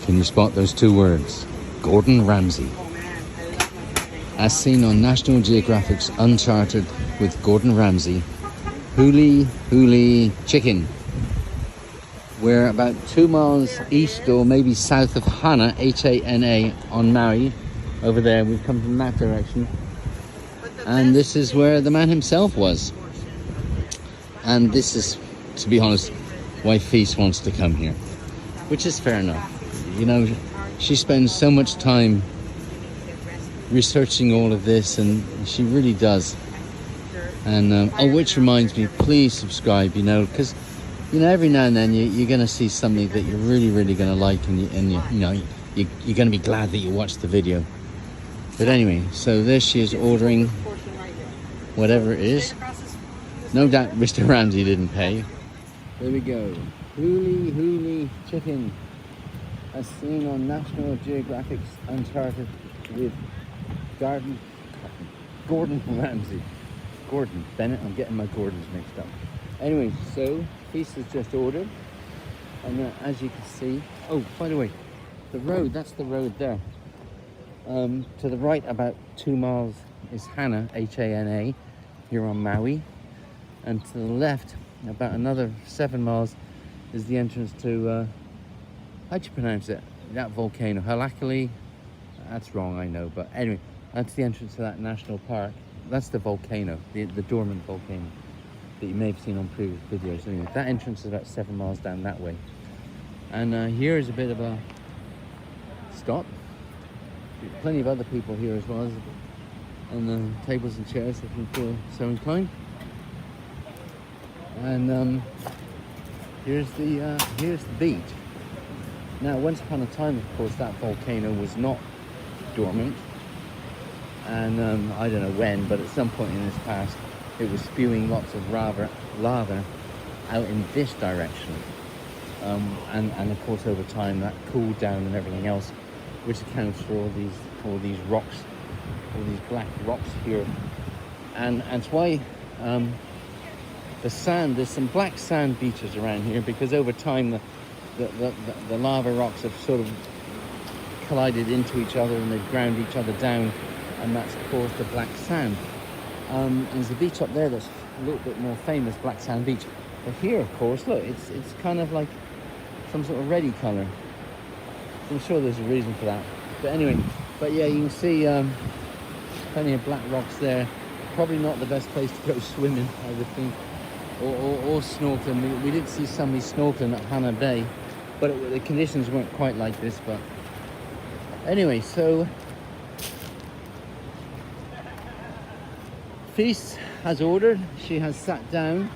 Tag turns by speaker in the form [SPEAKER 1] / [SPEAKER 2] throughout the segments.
[SPEAKER 1] Can you spot those two words? Gordon Ramsay. As seen on National Geographic's Uncharted with Gordon Ramsay, Huli Huli chicken. We're about 2 miles east or maybe south of Hana, H-A-N-A, on Maui. Over there, we've come from that direction. And this is where the man himself was. And this is, to be honest, why Feast wants to come here. Which is fair enough. You know, she spends so much time researching all of this, and she really does. And oh, which reminds me, please subscribe, you know, because you know every now and then you're going to see something that you're really going to like, and you know you're going to be glad that you watched the video. But anyway, so there she is ordering whatever it is. No doubt Mr. Ramsay didn't pay. There we go, Huli Huli chicken, as seen on National Geographic's Uncharted with Gordon Ramsay. Gordon Bennett, I'm getting my Gordons mixed up. Anyway, so Feast has just ordered, and as you can see, oh, by the way, the road, that's the road there. To the right about 2 miles is Hana, H-A-N-A, here on Maui, and to the left about another 7 miles is the entrance to how'd you pronounce it, that volcano? Halakali? That's wrong, I know, but anyway, that's the entrance to that national park. That's the volcano, the dormant volcano that you may have seen on previous videos. Anyway, that entrance is about 7 miles down that way. And here is a bit of a stop. Plenty of other people here as well, and tables and chairs if you feel so inclined. And here's the beach. Now, once upon a time, of course, that volcano was not dormant, and I don't know when, but at some point in its past, it was spewing lots of lava out in this direction, and of course, over time, that cooled down and everything else, which accounts for all these rocks, all these black rocks here, and it's why the sand. There's some black sand beaches around here because over time the lava rocks have sort of collided into each other and they've ground each other down, and that's caused the black sand. And there's a beach up there that's a little bit more famous, Black Sand Beach. But here, of course, look, it's kind of like some sort of reddy colour. I'm sure there's a reason for that. But anyway, but yeah, you can see plenty of black rocks there. Probably not the best place to go swimming, I would think, or snorkeling. We did see somebody snorkeling at Hana Bay, but the conditions weren't quite like this. But anyway, so Feast has ordered. She has sat down,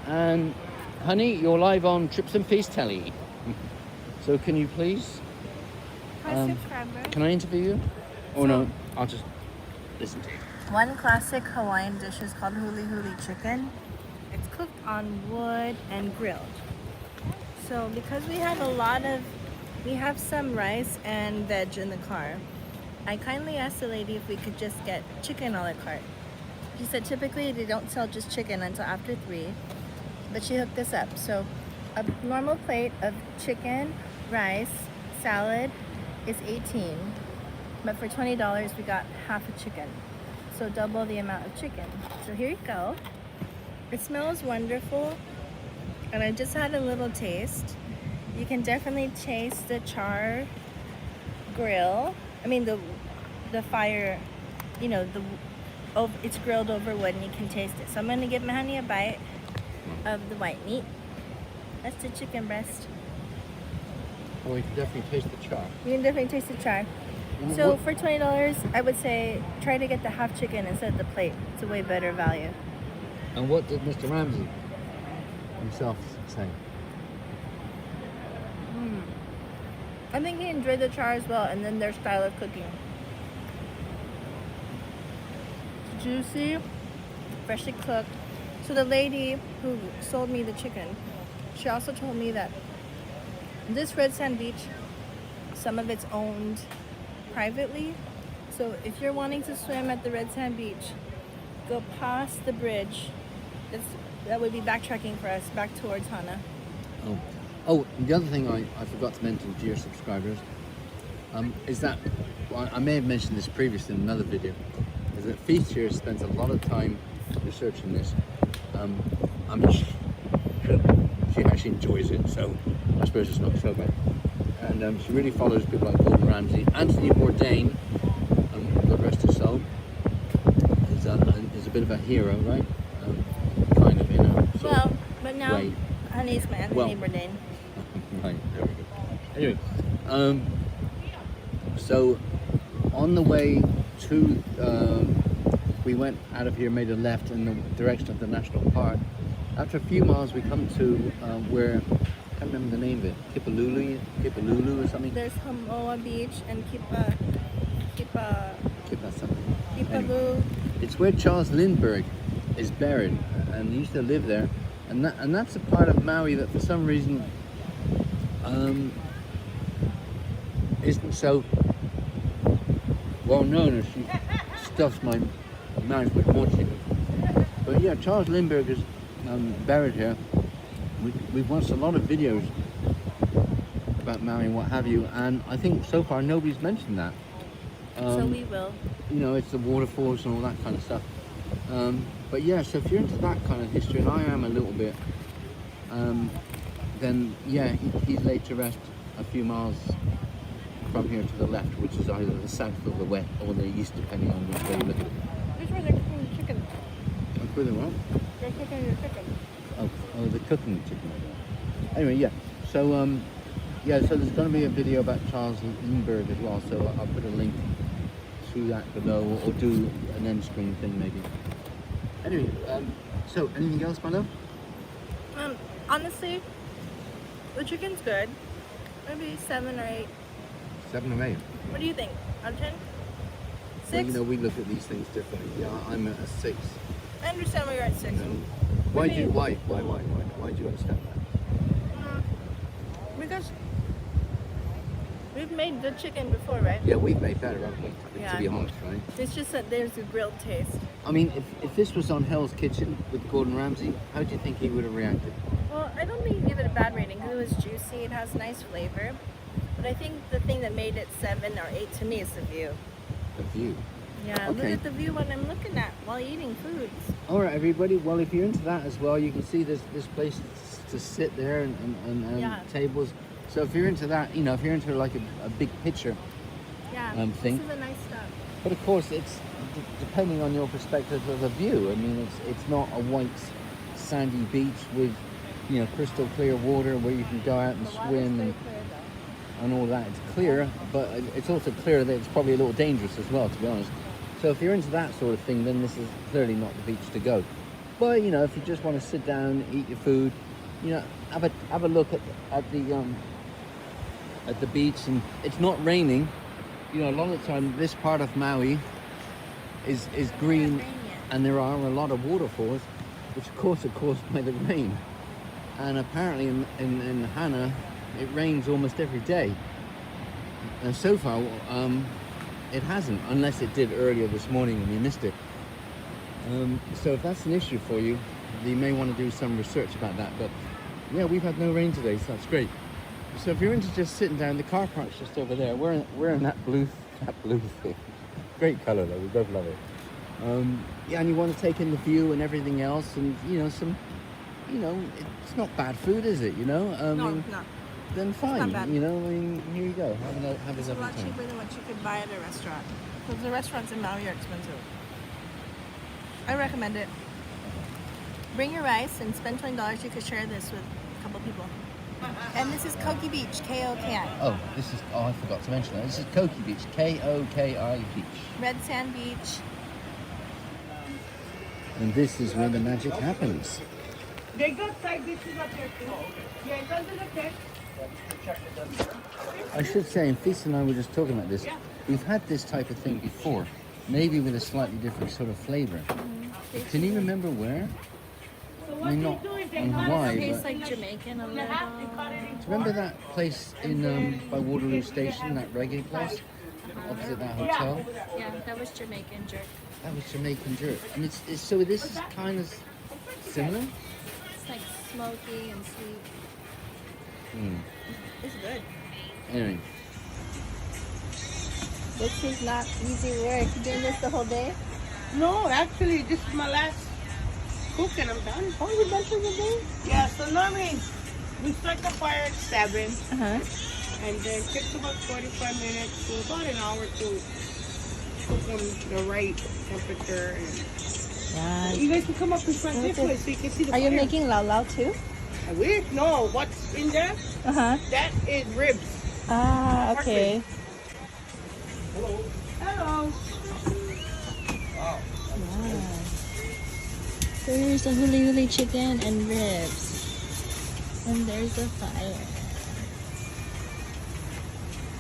[SPEAKER 1] and honey, you're live on Trips and Feast Telly. So can you please? Can I interview you? Or no, I'll just listen to you.
[SPEAKER 2] One classic Hawaiian dish is called Huli Huli chicken. It's cooked on wood and grilled. So because we have some rice and veg in the car, I kindly asked the lady if we could just get chicken a la carte. She said typically they don't sell just chicken until after 3, but she hooked us up. So a normal plate of chicken, rice, salad is $18, but for $20 we got half a chicken, so double the amount of chicken. So here you go. It smells wonderful, and I just had a little taste. You can definitely taste the char grill. I mean the fire, you know, it's grilled over wood and you can taste it. So I'm gonna give Mahani a bite of the white meat. That's the chicken breast.
[SPEAKER 1] Oh, you can definitely taste the char.
[SPEAKER 2] You can definitely taste the char. So for $20, I would say try to get the half chicken instead of the plate. It's a way better value.
[SPEAKER 1] And what did Mr. Ramsay himself say?
[SPEAKER 2] I think he enjoyed the char as well, and then their style of cooking. It's juicy, freshly cooked. So the lady who sold me the chicken, she also told me that this red sand beach, some of it's owned privately. So if you're wanting to swim at the red sand beach, go past the bridge. That would be backtracking for us back towards Hana.
[SPEAKER 1] Oh, Oh, the other thing I forgot to mention to your subscribers is that, well, I may have mentioned this previously in another video, is that Feast here spends a lot of time researching this. She actually enjoys it, so I suppose it's not so bad. And she really follows people like Gordon Ramsey. Anthony Bourdain, God rest his soul, is a bit of a hero, right? Kind of, you know.
[SPEAKER 2] Well, but now
[SPEAKER 1] way.
[SPEAKER 2] Honey's my Anthony Bourdain.
[SPEAKER 1] Right, there we go. Anyway, so on the way to, we went out of here, made a left in the direction of the national park. After a few miles, we come to where, I can't remember the name of it, Kipalulu or something.
[SPEAKER 2] There's Hamoa Beach and Kipa
[SPEAKER 1] something.
[SPEAKER 2] Kipalu.
[SPEAKER 1] It's where Charles Lindbergh is buried, and he used to live there. And that's a part of Maui that for some reason isn't so well known, as she stuffs my mouth with more chicken. But yeah, Charles Lindbergh is buried here. We've watched a lot of videos about Maui and what have you, and I think so far nobody's mentioned that.
[SPEAKER 2] So we will.
[SPEAKER 1] You know, it's the waterfalls and all that kind of stuff. But yeah, so if you're into that kind of history, and I am a little bit, then yeah, he's laid to rest a few miles from here to the left, which is either the south or the west, or the east, depending on which way you look at it.
[SPEAKER 2] Which way they're cooking the chicken?
[SPEAKER 1] Where they what?
[SPEAKER 2] They're cooking the chicken.
[SPEAKER 1] Oh, the cooking chicken. Anyway, yeah. So yeah, so there's going to be a video about Charles Lindbergh as well. So I'll put a link to that below, or do an end screen thing maybe. Anyway, so anything else, my love?
[SPEAKER 2] Honestly, the chicken's good. Maybe 7 or 8.
[SPEAKER 1] 7 or 8.
[SPEAKER 2] What do you think? Out of 10? 6?
[SPEAKER 1] Well, you know, we look at these things differently. Yeah, I'm at a 6.
[SPEAKER 2] I understand why you're at 6.
[SPEAKER 1] Why do you understand that?
[SPEAKER 2] Because we've made good chicken before, right?
[SPEAKER 1] Yeah, we've made better, haven't we?
[SPEAKER 2] Yeah.
[SPEAKER 1] To be honest, right?
[SPEAKER 2] It's just that there's a grilled taste.
[SPEAKER 1] I mean, if this was on Hell's Kitchen with Gordon Ramsay, how do you think he would have reacted?
[SPEAKER 2] Well, I don't think you give it a bad rating because it was juicy. It has nice flavor. But I think the thing that made it 7 or 8 to me is the view.
[SPEAKER 1] The view.
[SPEAKER 2] Yeah, look
[SPEAKER 1] Okay.
[SPEAKER 2] at the view what I'm looking at while eating foods.
[SPEAKER 1] All right, everybody. Well, if you're into that as well, you can see this place to sit there and
[SPEAKER 2] Yeah.
[SPEAKER 1] tables. So if you're into that, you know, if you're into like a big picture
[SPEAKER 2] Yeah,
[SPEAKER 1] thing.
[SPEAKER 2] this is a nice stuff.
[SPEAKER 1] But of course, it's depending on your perspective of the view. I mean, it's not a white sandy beach with, you know, crystal clear water where you can go out and
[SPEAKER 2] The water's
[SPEAKER 1] swim
[SPEAKER 2] very
[SPEAKER 1] and,
[SPEAKER 2] clear, though.
[SPEAKER 1] and all that. It's clear, but it's also clear that it's probably a little dangerous as well, to be honest. So if you're into that sort of thing, then this is clearly not the beach to go. But you know, if you just want to sit down, eat your food, you know, have a look at the beach, and it's not raining. You know, a lot of the time this part of Maui is green,
[SPEAKER 2] Not rain yet.
[SPEAKER 1] and there are a lot of waterfalls, which of course are caused by the rain. And apparently in Hana, it rains almost every day. And so far, it hasn't, unless it did earlier this morning and we missed it. So if that's an issue for you, you may want to do some research about that. But yeah, we've had no rain today, so that's great. So if you're into just sitting down, the car park's just over there. We're in that blue thing. Great colour though, we both love it. Yeah, and you want to take in the view and everything else, and you know, it's not bad food, is it? You know,
[SPEAKER 2] No, it's not.
[SPEAKER 1] then fine.
[SPEAKER 2] bad.
[SPEAKER 1] You know, I mean, here you go. Have
[SPEAKER 2] It's
[SPEAKER 1] a
[SPEAKER 2] a lot
[SPEAKER 1] lovely time.
[SPEAKER 2] cheaper than what you could buy at a restaurant. Because the restaurants in Maui are expensive. I recommend it. Bring your rice and spend $20. You could share this with a couple people. And this is Koki Beach, K-O-K-I.
[SPEAKER 1] Oh, I forgot to mention that. This is Koki Beach, K-O-K-I Beach.
[SPEAKER 2] Red Sand Beach.
[SPEAKER 1] And this is where the magic happens.
[SPEAKER 3] They got side dishes up there too. Yeah, it doesn't affect.
[SPEAKER 1] I should say, and Feast and I were just talking about this, we've had this type of thing before, maybe with a slightly different sort of flavour. Can you remember where?
[SPEAKER 3] So
[SPEAKER 1] I
[SPEAKER 3] what
[SPEAKER 1] mean,
[SPEAKER 3] they
[SPEAKER 1] not
[SPEAKER 3] do is they
[SPEAKER 1] on
[SPEAKER 3] cut
[SPEAKER 1] Hawaii,
[SPEAKER 3] it.
[SPEAKER 2] Tastes
[SPEAKER 1] but
[SPEAKER 2] like Jamaican a
[SPEAKER 3] In the half, they cut it
[SPEAKER 2] little.
[SPEAKER 3] into
[SPEAKER 1] do you remember that place in by Waterloo Station, that reggae place, opposite that hotel?
[SPEAKER 2] Yeah, that was Jamaican jerk.
[SPEAKER 1] That was Jamaican jerk. And it's so this is kind of similar.
[SPEAKER 2] It's like smoky and sweet. It's good.
[SPEAKER 1] Anyway,
[SPEAKER 2] This is not easy work. You doing this the whole day?
[SPEAKER 3] No, actually, this is my last cook and I'm done.
[SPEAKER 2] Oh, you're done for the day?
[SPEAKER 3] Yeah, so normally we start the fire at 7
[SPEAKER 2] Uh-huh.
[SPEAKER 3] and then it takes about 45 minutes to about an hour to cook them the right temperature. And
[SPEAKER 2] Yeah.
[SPEAKER 3] you guys can come up in front this way so you can see the
[SPEAKER 2] Are you
[SPEAKER 3] fire.
[SPEAKER 2] making lau lau too?
[SPEAKER 3] I wish. No, what's in there?
[SPEAKER 2] Uh-huh.
[SPEAKER 3] That is ribs.
[SPEAKER 2] Ah, okay.
[SPEAKER 3] Hello. Hello.
[SPEAKER 2] Yeah. There's a huli huli chicken and ribs. And there's a fire.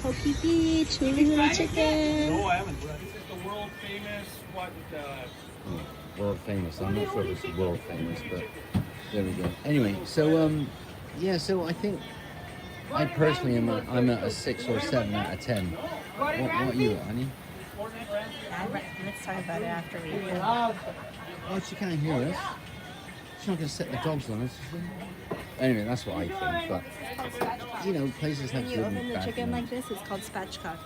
[SPEAKER 2] Koki Beach, huli huli chicken.
[SPEAKER 4] No, I haven't. This is the world famous
[SPEAKER 1] world famous. I'm not sure if it's world famous, but there we go. Anyway, so yeah, so I think I personally I'm at a 6 or 7 out of 10. What are you at, honey?
[SPEAKER 2] Let's talk about it after we eat.
[SPEAKER 1] Oh, she can't hear us. She's not going to set the dogs on us. Is she? Anyway, that's what I think. But you know, places have
[SPEAKER 2] When you
[SPEAKER 1] good
[SPEAKER 2] open
[SPEAKER 1] and
[SPEAKER 2] the
[SPEAKER 1] bad
[SPEAKER 2] chicken like
[SPEAKER 1] things.
[SPEAKER 2] this, it's called spatchcock.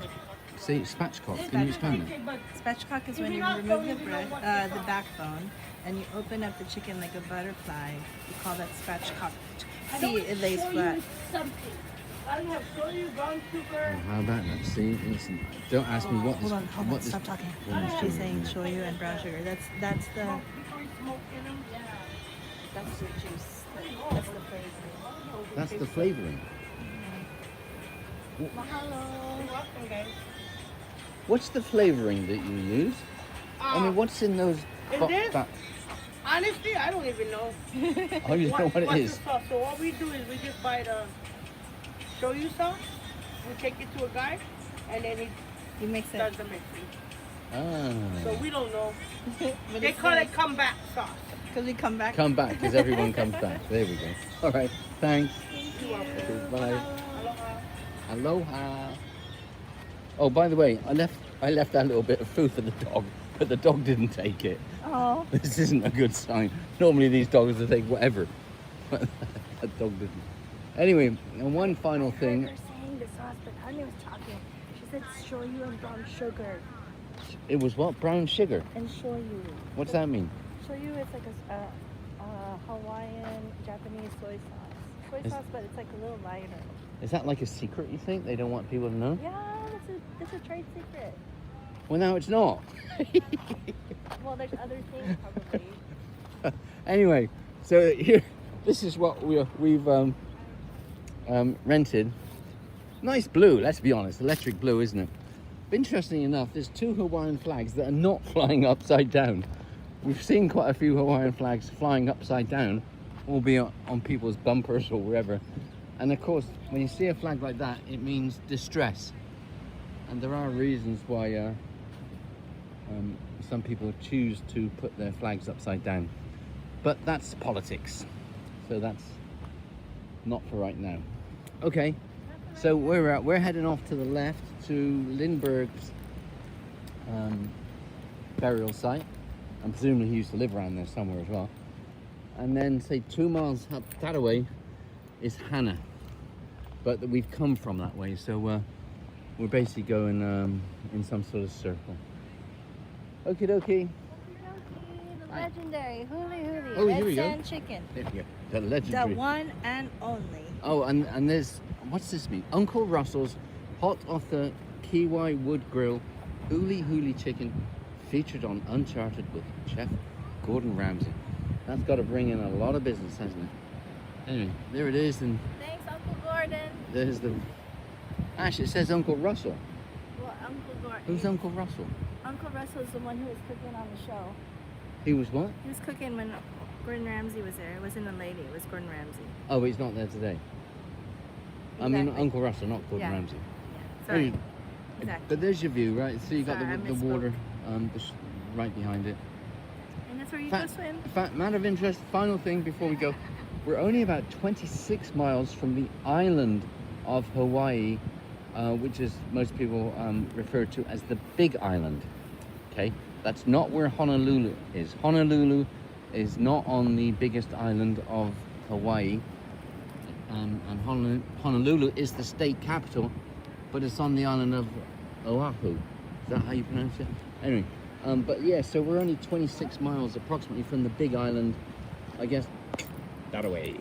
[SPEAKER 1] See, spatchcock. Can you explain that?
[SPEAKER 2] Spatchcock is when you remove the backbone and you open up the chicken like a butterfly. You call that spatchcock. See, it lays flat.
[SPEAKER 3] I have soy, brown sugar.
[SPEAKER 1] Oh, how about that? See, listen. Don't ask me what this.
[SPEAKER 2] Hold on,
[SPEAKER 1] what this
[SPEAKER 2] stop talking.
[SPEAKER 1] woman's
[SPEAKER 2] She's
[SPEAKER 1] doing.
[SPEAKER 2] saying shoyu and brown sugar. That's the
[SPEAKER 3] Before you smoke in them.
[SPEAKER 2] that's the juice. That's the flavor.
[SPEAKER 1] That's the flavoring.
[SPEAKER 2] Mahalo.
[SPEAKER 3] Welcome, guys.
[SPEAKER 1] What's the flavoring that you use? I mean, what's in those?
[SPEAKER 3] In this? Honestly, I don't even know.
[SPEAKER 1] Oh, you know what it
[SPEAKER 3] what's
[SPEAKER 1] is.
[SPEAKER 3] the sauce? So what we do is we just buy the shoyu sauce. We take it to a guy, and then he
[SPEAKER 2] You mix
[SPEAKER 3] does
[SPEAKER 2] it.
[SPEAKER 3] the mixing. So
[SPEAKER 1] Ah.
[SPEAKER 3] we don't know.
[SPEAKER 2] But
[SPEAKER 3] They
[SPEAKER 2] it's
[SPEAKER 3] call
[SPEAKER 2] nice.
[SPEAKER 3] it comeback sauce.
[SPEAKER 2] Because we come back.
[SPEAKER 1] Come back, because everyone comes back. There we go. All right. Thanks.
[SPEAKER 3] You're welcome.
[SPEAKER 1] Bye.
[SPEAKER 3] Aloha.
[SPEAKER 1] Aloha. Oh, by the way, I left that little bit of food for the dog, but the dog didn't take it.
[SPEAKER 2] Oh.
[SPEAKER 1] This isn't a good sign. Normally these dogs will take whatever, but that dog didn't. Anyway, and one final thing.
[SPEAKER 2] Her saying the sauce, but Honey was talking. She said shoyu and brown sugar.
[SPEAKER 1] It was what? Brown sugar.
[SPEAKER 2] And shoyu.
[SPEAKER 1] What's that mean?
[SPEAKER 2] Shoyu is like a Hawaiian, Japanese soy sauce. Soy
[SPEAKER 1] Is-
[SPEAKER 2] sauce, but it's like a little lighter.
[SPEAKER 1] Is that like a secret, you think? They don't want people to know?
[SPEAKER 2] Yeah, it's a trade secret.
[SPEAKER 1] Well, now it's not.
[SPEAKER 2] Well, there's other things probably.
[SPEAKER 1] Anyway, so here, this is what we've rented. Nice blue, let's be honest, electric blue, isn't it? But interestingly enough, there's 2 Hawaiian flags that are not flying upside down. We've seen quite a few Hawaiian flags flying upside down, albeit on people's bumpers or wherever. And of course, when you see a flag like that, it means distress. And there are reasons why some people choose to put their flags upside down. But that's politics. So that's not for right now. Okay, so we're heading off to the left to Lindbergh's burial site. I'm presuming he used to live around there somewhere as well. And then say 2 miles up that way is Hannah. But we've come from that way, so we're basically going in some sort of circle. Okie dokie.
[SPEAKER 2] The legendary Huli Huli
[SPEAKER 1] Oh, here
[SPEAKER 2] red
[SPEAKER 1] we go.
[SPEAKER 2] sand chicken.
[SPEAKER 1] There we go. The
[SPEAKER 2] The
[SPEAKER 1] legendary.
[SPEAKER 2] one and only.
[SPEAKER 1] Oh, and there's, what's this mean? Uncle Russell's hot off the Kiwi wood grill Huli Huli chicken featured on Uncharted with Chef Gordon Ramsay. That's got to bring in a lot of business, hasn't it? Anyway, there it is, and
[SPEAKER 2] Thanks, Uncle Gordon.
[SPEAKER 1] there's the... Ash, it says Uncle Russell.
[SPEAKER 2] Well, Uncle Gordon.
[SPEAKER 1] Who's Uncle Russell?
[SPEAKER 2] Uncle Russell is the one who was cooking on the show.
[SPEAKER 1] He was what?
[SPEAKER 2] He was cooking when Gordon Ramsay was there. It wasn't a lady. It was Gordon Ramsay.
[SPEAKER 1] Oh, he's not there today. I mean,
[SPEAKER 2] Exactly.
[SPEAKER 1] Uncle Russell, not Gordon
[SPEAKER 2] Yeah.
[SPEAKER 1] Ramsay.
[SPEAKER 2] Yeah. Sorry.
[SPEAKER 1] Anyway,
[SPEAKER 2] Exactly.
[SPEAKER 1] but there's your view, right? So you got
[SPEAKER 2] Sorry, I
[SPEAKER 1] the
[SPEAKER 2] misspoke.
[SPEAKER 1] water right behind it.
[SPEAKER 2] And that's where you
[SPEAKER 1] Fa-
[SPEAKER 2] go swim.
[SPEAKER 1] Matter of interest, final thing before we go. We're only about 26 miles from the island of Hawaii, which is most people refer to as the Big Island. Okay, that's not where Honolulu is. Honolulu is not on the biggest island of Hawaii. and Honolulu is the state capital, but it's on the island of Oahu. Is that how you pronounce it? Anyway, but yeah, so we're only 26 miles approximately from the big island, I guess, that way.